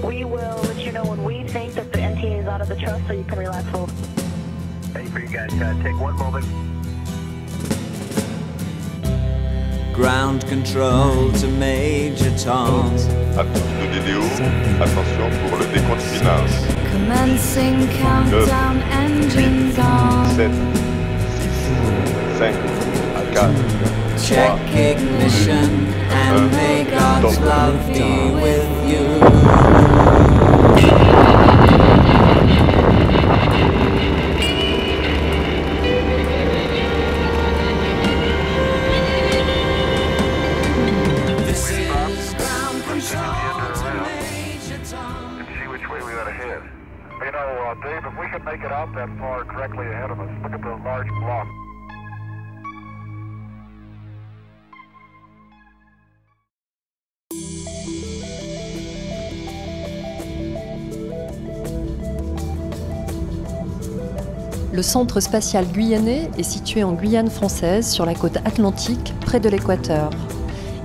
We will let you know when we think that the NTA is out of the truss so you can relax full. Hey, for you guys, take one moment. Ground control to Major Tom. À tous de DDO, attention pour le décompte final. Commencing countdown, engines on. 7, 6, 5, 4, Check 3, ignition and may God's love be with you. This is ground control to Major Tom. And see which way we ought to head. You know, Dave, if we could make it out that far directly ahead of us, look at the large block. Le centre spatial guyanais est situé en Guyane française, sur la côte atlantique, près de l'équateur.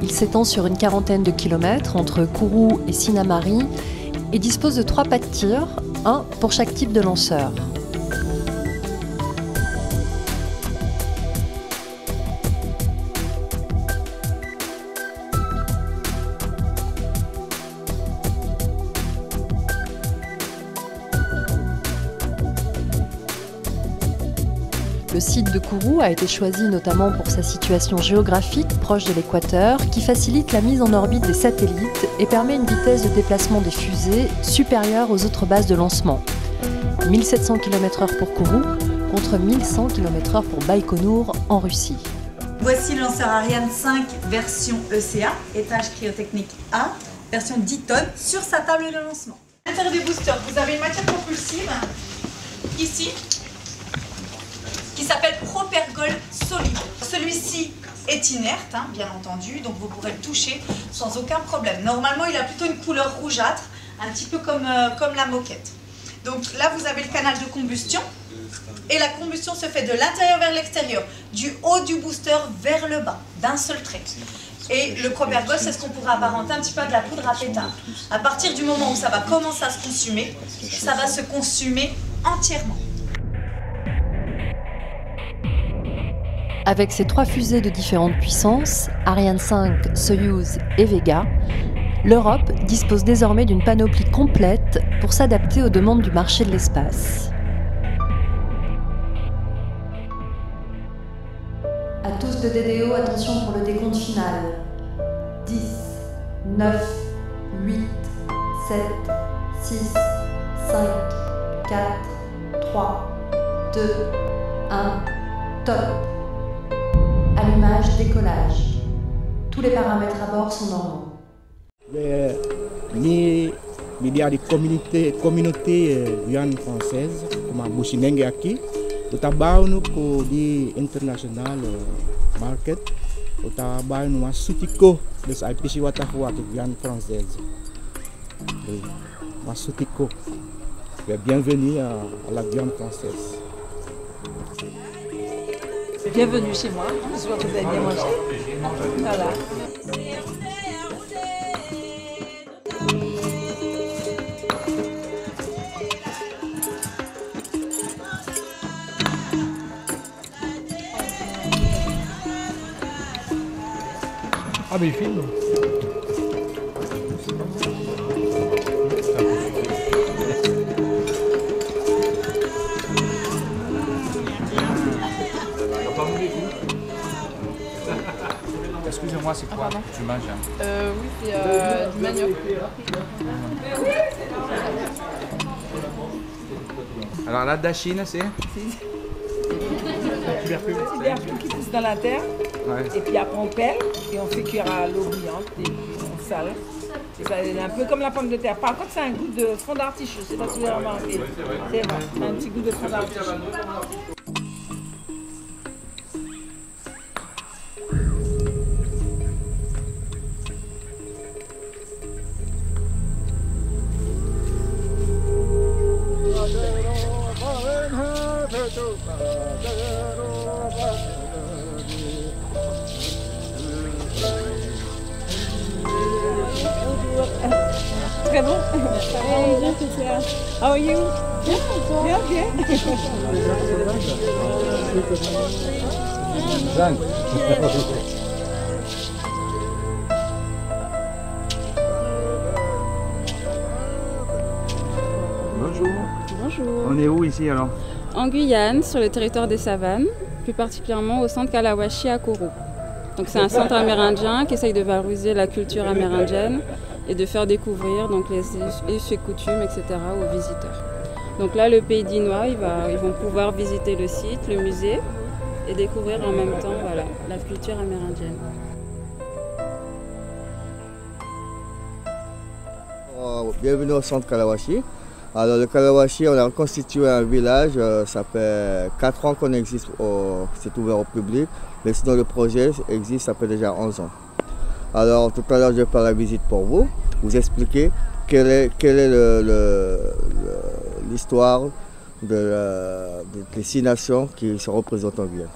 Il s'étend sur une quarantaine de kilomètres entre Kourou et Sinnamary et dispose de 3 pas de tir, un pour chaque type de lanceur. Le site de Kourou a été choisi notamment pour sa situation géographique proche de l'équateur qui facilite la mise en orbite des satellites et permet une vitesse de déplacement des fusées supérieure aux autres bases de lancement. 1700 km/h pour Kourou contre 1100 km/h pour Baïkonour en Russie. Voici le lanceur Ariane 5 version ECA, étage cryotechnique A, version 10 tonnes, sur sa table de lancement. À l'intérieur des boosters, vous avez une matière propulsive, ici, qui s'appelle Propergol solide. Celui-ci est inerte, bien entendu, donc vous pourrez le toucher sans aucun problème. Normalement, il a plutôt une couleur rougeâtre, un petit peu comme la moquette. Donc là, vous avez le canal de combustion, et la combustion se fait de l'intérieur vers l'extérieur, du haut du booster vers le bas, d'un seul trait. Et le Propergol, c'est ce qu'on pourrait apparenter un petit peu à de la poudre à pétard. À partir du moment où ça va commencer à se consumer, ça va se consumer entièrement. Avec ses 3 fusées de différentes puissances, Ariane 5, Soyouz et Vega, l'Europe dispose désormais d'une panoplie complète pour s'adapter aux demandes du marché de l'espace. À tous de DDO, attention pour le décompte final. 10, 9, 8, 7, 6, 5, 4, 3, 2, 1, top. Allumage, décollage. Tous les paramètres à bord sont normaux. Ni media de communauté Guyane française, comme Bouchinengue aqui, o trabalho com the international market, o trabalho no sutico des IPC Watafua de Guyane française. Uma sutico. Bienvenue à la Guyane française. Bienvenue chez moi, j'espère que vous avez bien mangé. Voilà. Ah mais il filme. Excusez-moi, c'est quoi tu manges Oui, c'est du manioc. Alors la dachine, c'est tubercule qui pousse dans la terre, et puis après on pèle et on fait cuire à l'eau bouillante et on sale. C'est un peu comme la pomme de terre. Par contre, c'est un goût de fond d'artichaut, je ne sais pas si vous avez remarqué. C'est vrai, c'est un petit goût de fond d'artichaut. très bon. How are you? Yeah, Bonjour. Bonjour. On est où ici alors? En Guyane, sur le territoire des savanes, plus particulièrement au centre Kalawashi à Koro. Donc c'est un centre amérindien qui essaye de valoriser la culture amérindienne et de faire découvrir donc, les us et coutumes, etc. aux visiteurs. Donc là, le pays d'Inois, ils vont pouvoir visiter le site, le musée et découvrir en même temps voilà, la culture amérindienne. Bienvenue au centre Kalawashi. Alors le Kalawashi, on a reconstitué un village, ça fait 4 ans qu'on existe, c'est ouvert au public, mais sinon le projet existe, ça fait déjà 11 ans. Alors tout à l'heure je vais faire la visite pour vous expliquer quelle est l'histoire des 6 nations qui se représentent en Guyane.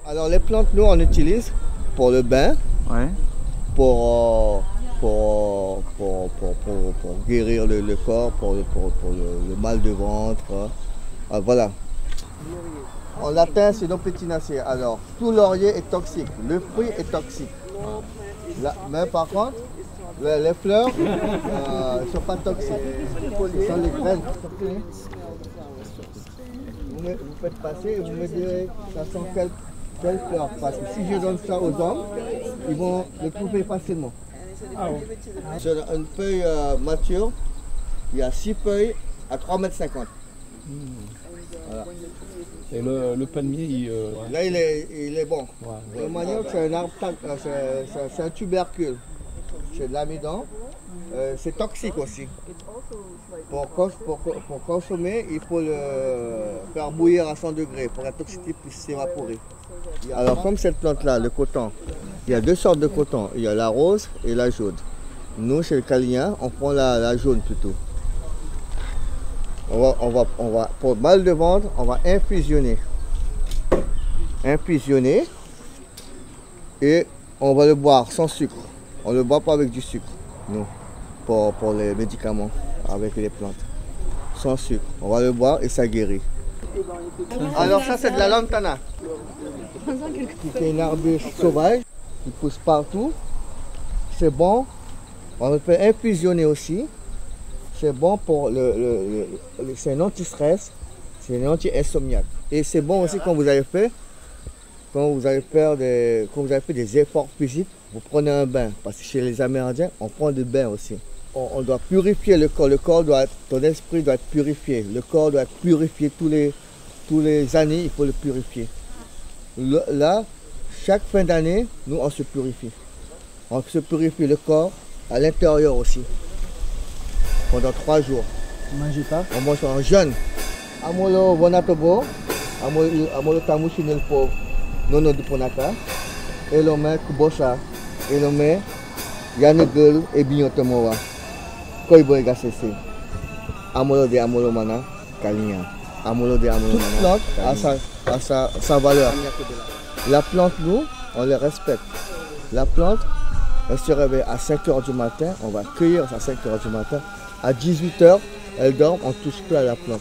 Alors les plantes, nous on utilise pour le bain, ouais. pour guérir le corps, pour le mal de ventre. Voilà. En latin, c'est l'opétinacée. Alors, tout laurier est toxique. Le fruit est toxique. Mais par contre, les fleurs ne sont pas toxiques. Ce sont les graines. Vous faites passer et vous me direz, ça sent quelle fleur. Parce que si je donne ça aux hommes, ils vont le trouver facilement. Sur une feuille mature, il y a 6 feuilles à 3,50 m. Voilà. Et le palmier, là il est bon. Ouais. Le manioc, c'est un arbre, c'est un tubercule. C'est de l'amidon. C'est toxique aussi. Pour consommer, il faut le faire bouillir à 100 degrés pour que la toxicité puisse s'évaporer. Alors comme cette plante-là, le coton, il y a 2 sortes de coton. Il y a la rose et la jaune. Nous, chez le Kalinien, on prend la jaune plutôt. On va, pour mal de ventre, on va infusionner. Infusionner et on va le boire sans sucre. On ne le boit pas avec du sucre, nous, pour les médicaments, avec les plantes. Sans sucre. On va le boire et ça guérit. Alors ça, c'est de la lantana. C'est une arbuste sauvage qui pousse partout. C'est bon. On le fait infusionner aussi. C'est bon pour c'est un anti-stress, c'est un anti-insomniaque. Et c'est bon aussi quand vous avez fait des efforts physiques, vous prenez un bain. Parce que chez les Amérindiens, on prend des bains aussi. On doit purifier le corps. Ton esprit doit être purifié. Le corps doit être purifié tous les années, il faut le purifier. Là, chaque fin d'année, nous on se purifie. On se purifie le corps à l'intérieur aussi. Pendant 3 jours. On mange en jeûne. Amolo Vonatobo, Amolo Tamushinel Po, Nono Duponaka, Elome Kubosa, Elome Yanegul et Bignotomoa, Koiboy Gasese, Amolo de Amolo Mana, Kalinien. Amolo de Amolo Mana. Toute plante a sa valeur. La plante, nous, on les respecte. La plante, elle se réveille à 5 h du matin, on va cueillir à 5 h du matin. À 18 h, elle dort, on ne touche plus à la plante.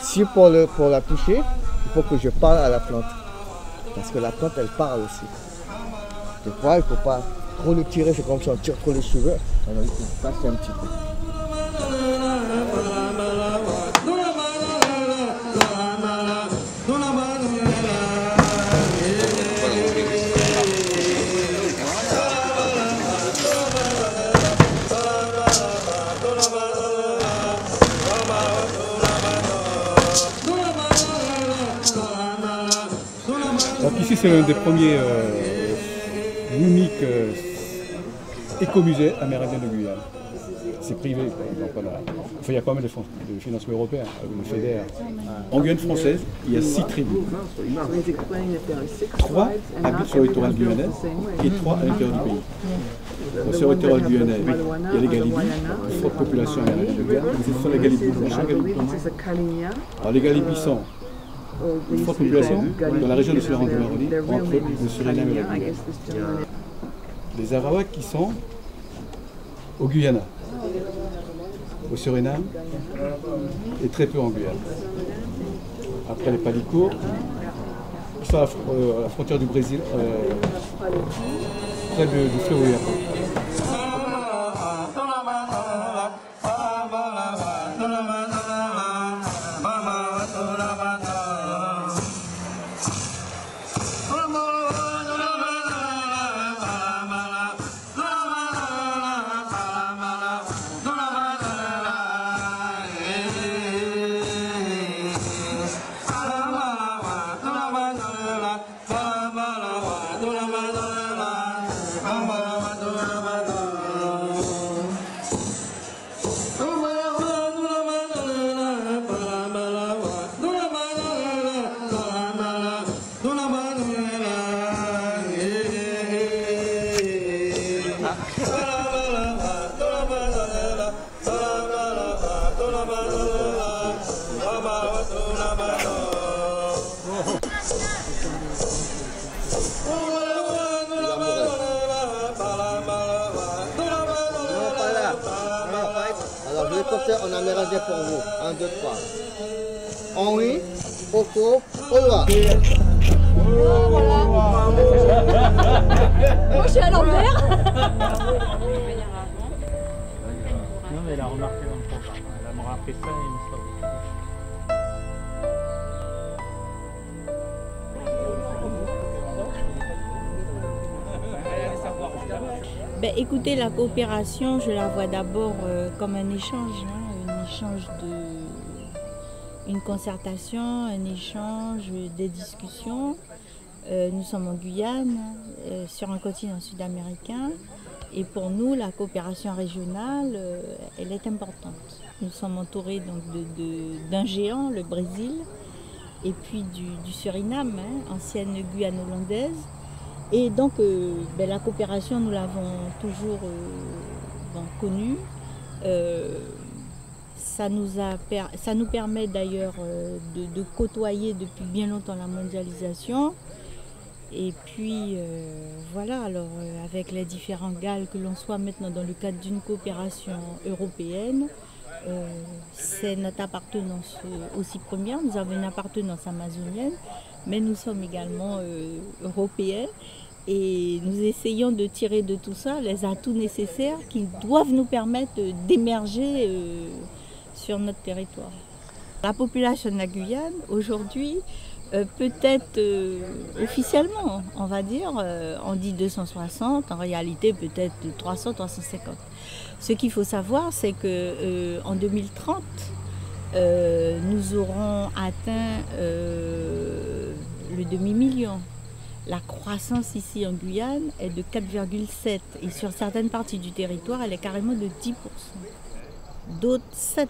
Si pour la toucher, il faut que je parle à la plante. Parce que la plante, elle parle aussi. Des fois, il ne faut pas trop le tirer, c'est comme si on tire trop les cheveux. Alors, il faut passer un petit peu. Donc ici c'est l'un des premiers uniques écomusées amérindiens de Guyane. C'est privé, donc voilà. Enfin, il y a pas mal de financement européen, le FEDER. En Guyane française, il y a 6 tribus. 3 habitent sur le littoral guyanaise et 3 à l'intérieur du pays. Sur le littoral guyanaise, il y a les Galibis, une forte population amérindienne de Guyane. Ce sont les Galibis. Alors les Galibis sont une forte population dans la région de Suriname, entre le Suriname et la Guyane. Les Arawaks qui sont au Guyana, au Suriname et très peu en Guyane. Après les palicots, qui sont à la frontière du Brésil, près du fleuve Oyapa. Alors je vais compter en amérindien pour vous. 1, 2, 3. Henri, Oko, Ola. Moi je suis à l'envers. Non mais elle a remarqué dans le programme. Elle m'a rappelé ça et une fois. Ben, écoutez, la coopération, je la vois d'abord comme un échange, une concertation, un échange, des discussions. Nous sommes en Guyane, sur un continent sud-américain, et pour nous, la coopération régionale, elle est importante. Nous sommes entourés donc d'un géant, le Brésil, et puis du Suriname, ancienne Guyane hollandaise. Et donc, la coopération, nous l'avons toujours connue. Ça nous permet d'ailleurs de côtoyer depuis bien longtemps la mondialisation. Et puis, voilà, alors avec les différents GAL que l'on soit maintenant dans le cadre d'une coopération européenne, c'est notre appartenance aussi première. Nous avons une appartenance amazonienne, mais nous sommes également européens et nous essayons de tirer de tout ça les atouts nécessaires qui doivent nous permettre d'émerger sur notre territoire. La population de la Guyane aujourd'hui, peut-être officiellement, on va dire, on dit 260, en réalité peut-être 300, 350. Ce qu'il faut savoir, c'est qu'en 2030, nous aurons atteint le demi-million. La croissance ici en Guyane est de 4,7 et sur certaines parties du territoire, elle est carrément de 10%, d'autres 7%.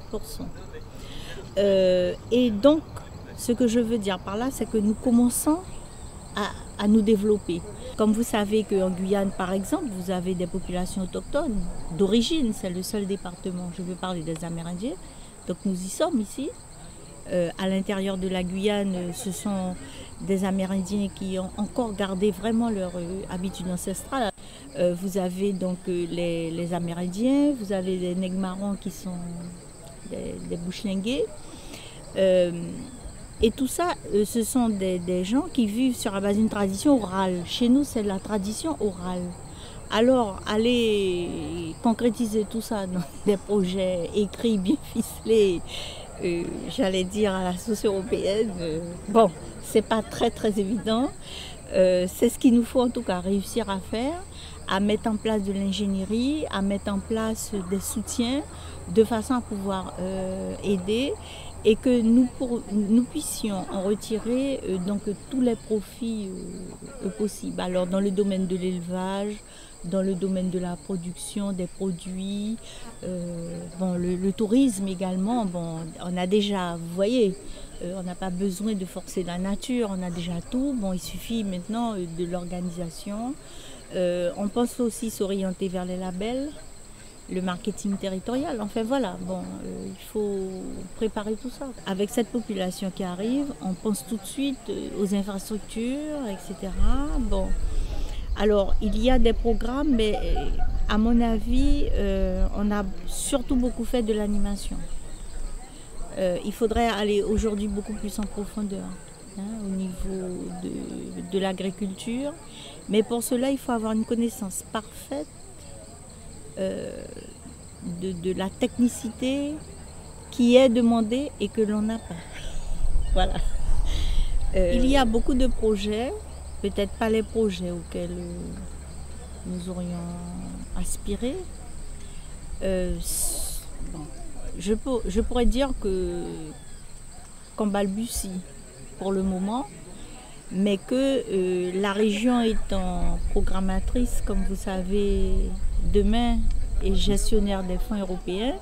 Et donc, ce que je veux dire par là, c'est que nous commençons à nous développer. Comme vous savez qu'en Guyane, par exemple, vous avez des populations autochtones d'origine, c'est le seul département, je veux parler des Amérindiens, donc nous y sommes ici. À l'intérieur de la Guyane, ce sont des Amérindiens qui ont encore gardé vraiment leur habitude ancestrale. Vous avez donc les Amérindiens, vous avez les Nègres-Marrons qui sont des Bushlingués. Et tout ça, ce sont des gens qui vivent sur la base d'une tradition orale. Chez nous, c'est la tradition orale. Alors, aller concrétiser tout ça dans des projets écrits, bien ficelés, j'allais dire à la sauce européenne, bon, c'est pas très évident. C'est ce qu'il nous faut en tout cas réussir à faire, à mettre en place de l'ingénierie, à mettre en place des soutiens de façon à pouvoir aider et que nous puissions en retirer donc tous les profits possibles. Alors dans le domaine de l'élevage, dans le domaine de la production des produits, le tourisme également, on a déjà, vous voyez, on n'a pas besoin de forcer la nature, on a déjà tout, il suffit maintenant de l'organisation. On pense aussi s'orienter vers les labels, le marketing territorial, enfin voilà, il faut préparer tout ça. Avec cette population qui arrive, on pense tout de suite aux infrastructures, etc. Alors, il y a des programmes, mais À mon avis, on a surtout beaucoup fait de l'animation. Il faudrait aller aujourd'hui beaucoup plus en profondeur au niveau de l'agriculture. Mais pour cela, il faut avoir une connaissance parfaite de la technicité qui est demandée et que l'on n'a pas. Voilà. Il y a beaucoup de projets, peut-être pas les projets auxquels nous aurions aspiré. Je pourrais dire qu'on balbutie pour le moment, mais que la région étant programmatrice, comme vous savez, demain est gestionnaire des fonds européens,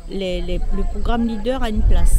le programme leader a une place.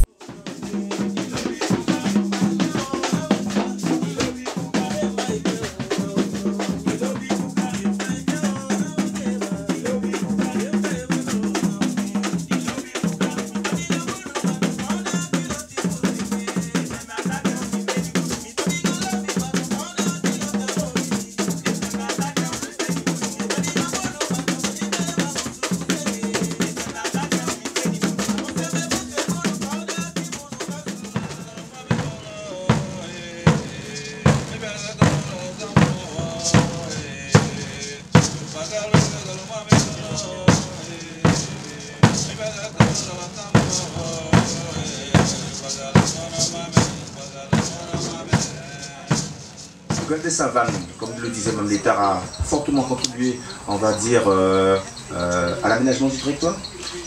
Le golfe des savanes, comme le disait même l'État, a fortement contribué, on va dire, à l'aménagement du territoire,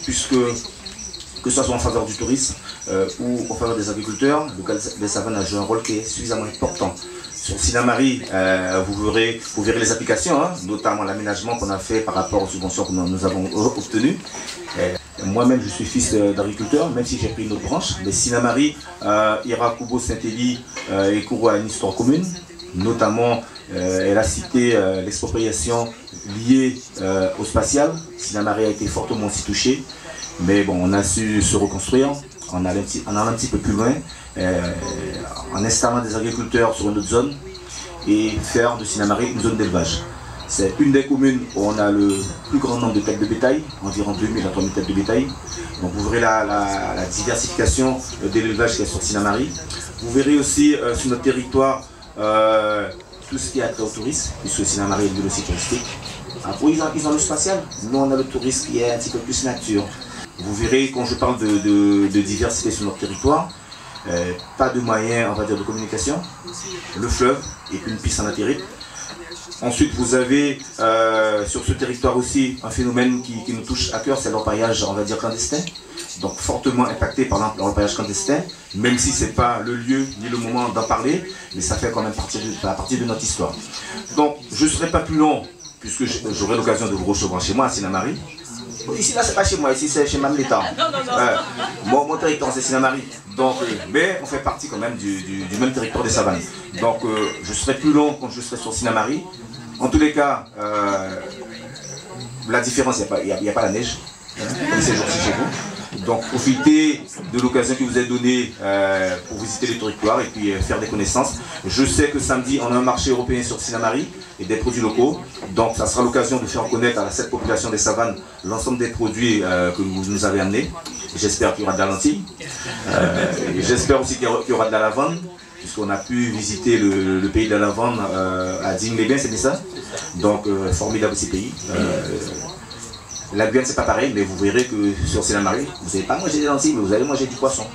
puisque que ce soit en faveur du tourisme ou en faveur des agriculteurs, le golfe des savanes a joué un rôle qui est suffisamment important. Sur Sinnamary, vous verrez les applications, notamment l'aménagement qu'on a fait par rapport aux subventions que nous avons obtenues. Moi-même, je suis fils d'agriculteur, même si j'ai pris une autre branche. Mais Sinnamary, Ira, Kubo, Saint-Élie et Kourou a une histoire commune. Notamment, elle a cité l'expropriation liée au spatial. Sinnamary a été fortement aussi touchée. Mais bon, on a su se reconstruire, en allant un petit peu plus loin, en installant des agriculteurs sur une autre zone et faire de Sinnamary une zone d'élevage. C'est une des communes où on a le plus grand nombre de têtes de bétail, environ 2000 à 3000 têtes de bétail. Donc vous verrez la diversification de l'élevage qui est sur Sinnamary. Vous verrez aussi sur notre territoire tout ce qui est attrait au tourisme, puisque Sinnamary est une ville aussi touristique. Après, ils ont le spatial, nous on a le tourisme qui est un petit peu plus nature. Vous verrez quand je parle de diversité sur notre territoire, pas de moyens, on va dire, de communication, le fleuve et puis une piste en atterrite. Ensuite, vous avez sur ce territoire aussi un phénomène qui nous touche à cœur, c'est l'orpaillage, on va dire, clandestin. Donc fortement impacté par l'orpaillage clandestin, même si ce n'est pas le lieu ni le moment d'en parler, mais ça fait quand même partie de notre histoire. Donc je ne serai pas plus long, puisque j'aurai l'occasion de vous recevoir chez moi à Sinnamary. Ici, là, c'est pas chez moi, ici, c'est chez Mme l'État. Mon territoire, c'est Sinnamary. Donc, mais on fait partie quand même du même territoire des savanes. Donc, je serai plus long quand je serai sur Sinnamary. En tous les cas, la différence, il n'y a pas la neige, comme ces jours-ci chez vous. Donc, profitez de l'occasion qui vous est donnée pour visiter le territoire et puis faire des connaissances. Je sais que samedi, on a un marché européen sur Sinnamary et des produits locaux. Donc, ça sera l'occasion de faire connaître à cette population des savanes l'ensemble des produits que vous nous avez amenés. J'espère qu'il y aura de la lentille. J'espère aussi qu'il y aura de la lavande, puisqu'on a pu visiter le pays de la lavande à Digne-les-Bains, c'est ça? Donc, formidable ces pays. La Guyane, c'est pas pareil, mais vous verrez que sur Sinnamary, vous n'allez pas manger des lentilles, mais vous allez manger du poisson.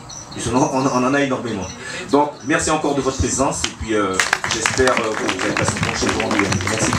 On en a énormément. Donc, merci encore de votre présence, et puis j'espère que vous allez passer un bon chez vous en Guyane. Merci.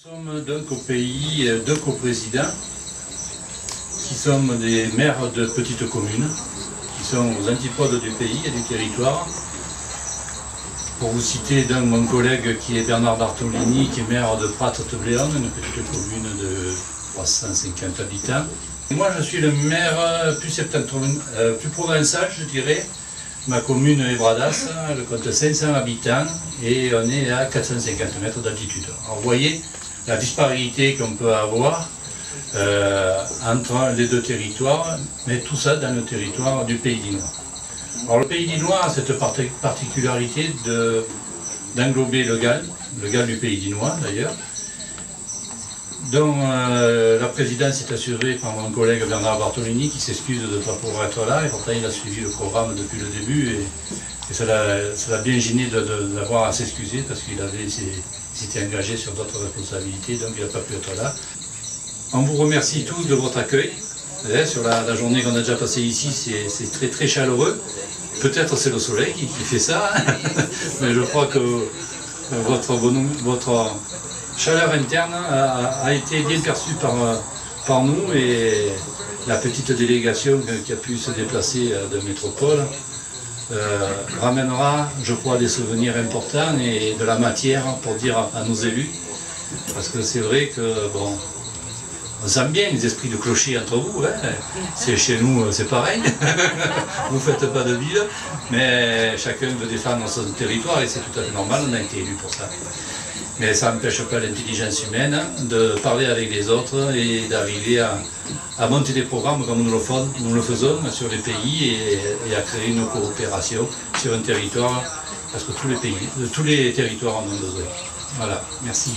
Nous sommes donc au pays deux coprésidents qui sommes des maires de petites communes, qui sont aux antipodes du pays et du territoire. Pour vous citer donc mon collègue qui est Bernard Bartolini, qui est maire de Prat-Tebléon, une petite commune de 350 habitants. Moi je suis le maire plus provençal, je dirais. Ma commune est Bradas, elle compte 500 habitants et on est à 450 mètres d'altitude. Alors vous voyez la disparité qu'on peut avoir entre les deux territoires, mais tout ça dans le territoire du Pays d'Inois. Alors le Pays d'Inois a cette particularité d'englober le Gall du Pays d'Inois d'ailleurs, dont la présidence est assurée par mon collègue Bernard Bartolini, qui s'excuse de ne pas pouvoir être là, et pourtant il a suivi le programme depuis le début, et ça l'a bien gêné d'avoir à s'excuser, parce qu'il s'était engagé sur d'autres responsabilités, donc il n'a pas pu être là. On vous remercie tous de votre accueil. Sur la journée qu'on a déjà passée ici, c'est très très chaleureux. Peut-être c'est le soleil qui fait ça, mais je crois que votre chaleur interne a été bien perçue par nous, et la petite délégation qui a pu se déplacer de métropole ramènera, je crois, des souvenirs importants et de la matière pour dire à nos élus, parce que c'est vrai que bon, on sent bien les esprits de clocher entre vous, hein. C'est chez nous, c'est pareil. Vous ne faites pas de ville, mais chacun veut défendre son territoire et c'est tout à fait normal, on a été élus pour ça. Mais ça n'empêche pas l'intelligence humaine de parler avec les autres et d'arriver à monter des programmes comme nous le faisons sur les pays et à créer une coopération sur un territoire, parce que tous les territoires en ont besoin. Voilà, merci.